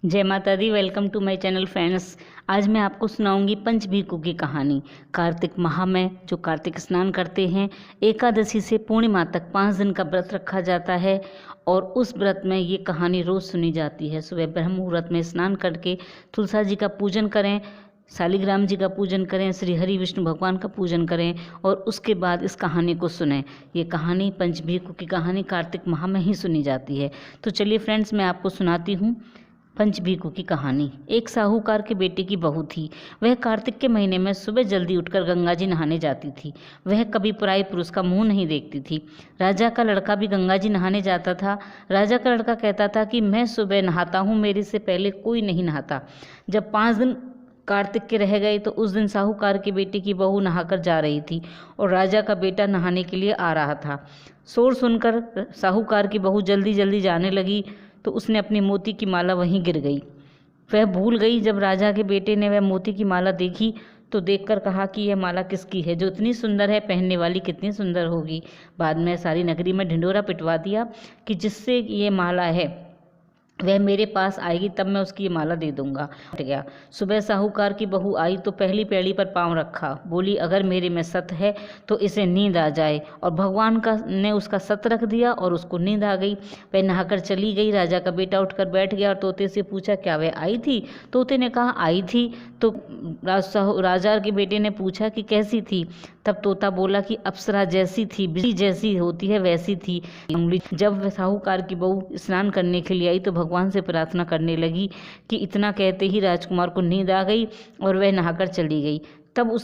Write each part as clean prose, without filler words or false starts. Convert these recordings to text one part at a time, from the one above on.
जय माता दी। Welcome to my channel friends. आज मैं आपको सुनाऊंगी पंचभीकु की कहानी। कार्तिक माह में जो कार्तिक स्नान करते हैं, एकादशी से पूर्णिमा तक 5 दिन का व्रत रखा जाता है और उस व्रत में ये कहानी रोज़ सुनी जाती है। सुबह ब्रह्म मुहूर्त में स्नान करके तुलसा जी का पूजन करें, शालिग्राम जी का पूजन करें, श्री हरि विष्णु भगवान का पूजन करें और उसके बाद इस कहानी को सुनें। ये कहानी पंचभीकु की कहानी कार्तिक माह में ही सुनी जाती है। तो चलिए फ्रेंड्स, मैं आपको सुनाती हूँ पंचभीकु की कहानी। एक साहूकार के बेटे की बहू थी। वह कार्तिक के महीने में सुबह जल्दी उठकर गंगा जी नहाने जाती थी। वह कभी पराई पुरुष का मुंह नहीं देखती थी। राजा का लड़का भी गंगा जी नहाने जाता था। राजा का लड़का कहता था कि मैं सुबह नहाता हूँ, मेरे से पहले कोई नहीं नहाता। जब 5 दिन कार्तिक के रह गए तो उस दिन साहूकार के बेटे की बहू नहाकर जा रही थी और राजा का बेटा नहाने के लिए आ रहा था। शोर सुनकर साहूकार की बहू जल्दी जल्दी जाने लगी तो उसने अपनी मोती की माला वहीं गिर गई। वह भूल गई। जब राजा के बेटे ने वह मोती की माला देखी तो देखकर कहा कि यह माला किसकी है, जो इतनी सुंदर है, पहनने वाली कितनी सुंदर होगी। बाद में सारी नगरी में ढिंढोरा पिटवा दिया कि जिससे ये माला है वह मेरे पास आएगी, तब मैं उसकी ये माला दे दूंगा। गया। सुबह साहूकार की बहू आई तो पहली पैड़ी पर पांव रखा। बोली, अगर मेरे में सत है तो इसे नींद आ जाए। और भगवान का ने उसका सत रख दिया और उसको नींद आ गई। वह नहाकर चली गई। राजा का बेटा उठकर बैठ गया और तोते से पूछा, क्या वह आई थी? तोते ने कहा, आई थी। तो राजा के बेटे ने पूछा कि कैसी थी? तब तोता बोला कि अप्सरा जैसी थी, बिजली जैसी होती है वैसी थी। जब साहूकार की बहू स्नान करने के लिए आई तो भगवान से प्रार्थना करने लगी कि इतना कहते ही राजकुमार को नींद आ गई और वह नहाकर चली गई। तब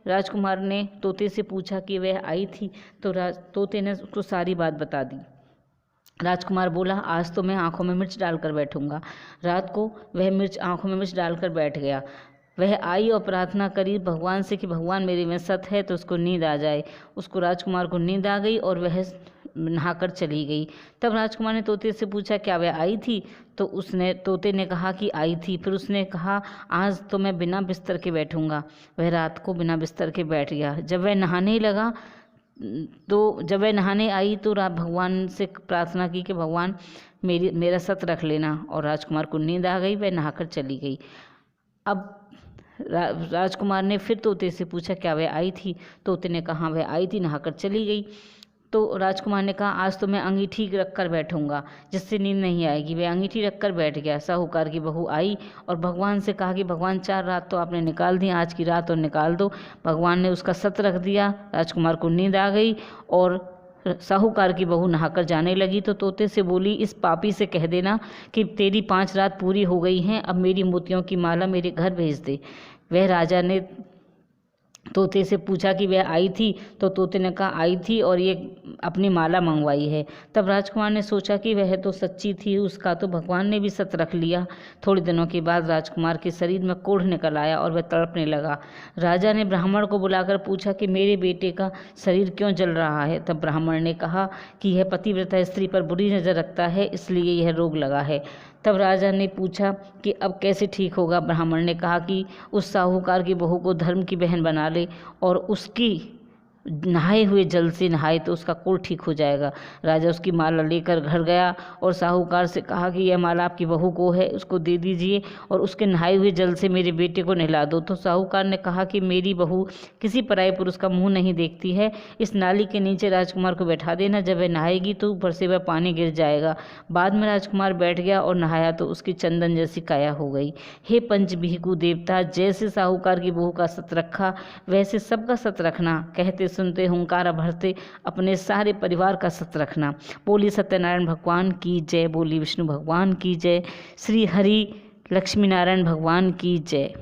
राजकुमार ने तोते से पूछा कि वह आई थी तो तोते ने उसको सारी बात बता दी। राजकुमार बोला, आज तो मैं आंखों में मिर्च डालकर बैठूंगा। रात को वह आंखों में मिर्च डालकर बैठ गया। वह आई और प्रार्थना करी भगवान से कि भगवान मेरे में सत है तो उसको नींद आ जाए। उसको राजकुमार को नींद आ गई और वह नहाकर चली गई। तब राजकुमार ने तोते से पूछा, क्या वह आई थी? तो तोते ने कहा कि आई थी। फिर उसने कहा, आज तो मैं बिना बिस्तर के बैठूंगा। वह रात को बिना बिस्तर के बैठ गया। जब वह नहाने आई तो भगवान से प्रार्थना की कि भगवान मेरा सत रख लेना। और राजकुमार को नींद आ गई, वह नहाकर चली गई। अब राजकुमार ने फिर तोते से पूछा, क्या वह आई थी? तोते ने कहा, वह आई थी, नहाकर चली गई। तो राजकुमार ने कहा, आज तो मैं अंगीठी रख कर बैठूंगा, जिससे नींद नहीं आएगी। वह अंगीठी रख कर बैठ गया। साहूकार की बहू आई और भगवान से कहा कि भगवान 4 रात तो आपने निकाल दी, आज की रात और निकाल दो। भगवान ने उसका सत रख दिया। राजकुमार को नींद आ गई और साहूकार की बहू नहाकर जाने लगी। तो तोते से बोली, इस पापी से कह देना कि तेरी 5 रात पूरी हो गई हैं, अब मेरी मोतियों की माला मेरे घर भेज दे। वह राजा ने तोते से पूछा कि वह आई थी? तो तोते ने कहा, आई थी और ये अपनी माला मंगवाई है। तब राजकुमार ने सोचा कि वह तो सच्ची थी, उसका तो भगवान ने भी सत रख लिया। थोड़ी दिनों के बाद राजकुमार के शरीर में कोढ़ निकल आया और वह तड़पने लगा। राजा ने ब्राह्मण को बुलाकर पूछा कि मेरे बेटे का शरीर क्यों जल रहा है? तब ब्राह्मण ने कहा कि यह पतिव्रता स्त्री पर बुरी नज़र रखता है, इसलिए यह रोग लगा है। तब राजा ने पूछा कि अब कैसे ठीक होगा? ब्राह्मण ने कहा कि उस साहूकार की बहू को धर्म की बहन बना ले और उसकी नहाए हुए जल से नहाए तो उसका कोढ़ ठीक हो जाएगा। राजा उसकी माला लेकर घर गया और साहूकार से कहा कि यह माला आपकी बहू को है, उसको दे दीजिए और उसके नहाए हुए जल से मेरे बेटे को नहला दो। तो साहूकार ने कहा कि मेरी बहू किसी पराये पुरुष का मुंह नहीं देखती है, इस नाली के नीचे राजकुमार को बैठा देना, जब वह नहाएगी तो ऊपर से वह पानी गिर जाएगा। बाद में राजकुमार बैठ गया और नहाया तो उसकी चंदन जैसी काया हो गई। हे पंचभीकु देवता, जैसे साहूकार की बहू का सत रखा वैसे सबका सत रखना। कहते सुनते हुंकारा भरते अपने सारे परिवार का सत रखना। बोली सत्यनारायण भगवान की जय, बोली विष्णु भगवान की जय, श्री हरि लक्ष्मी नारायण भगवान की जय।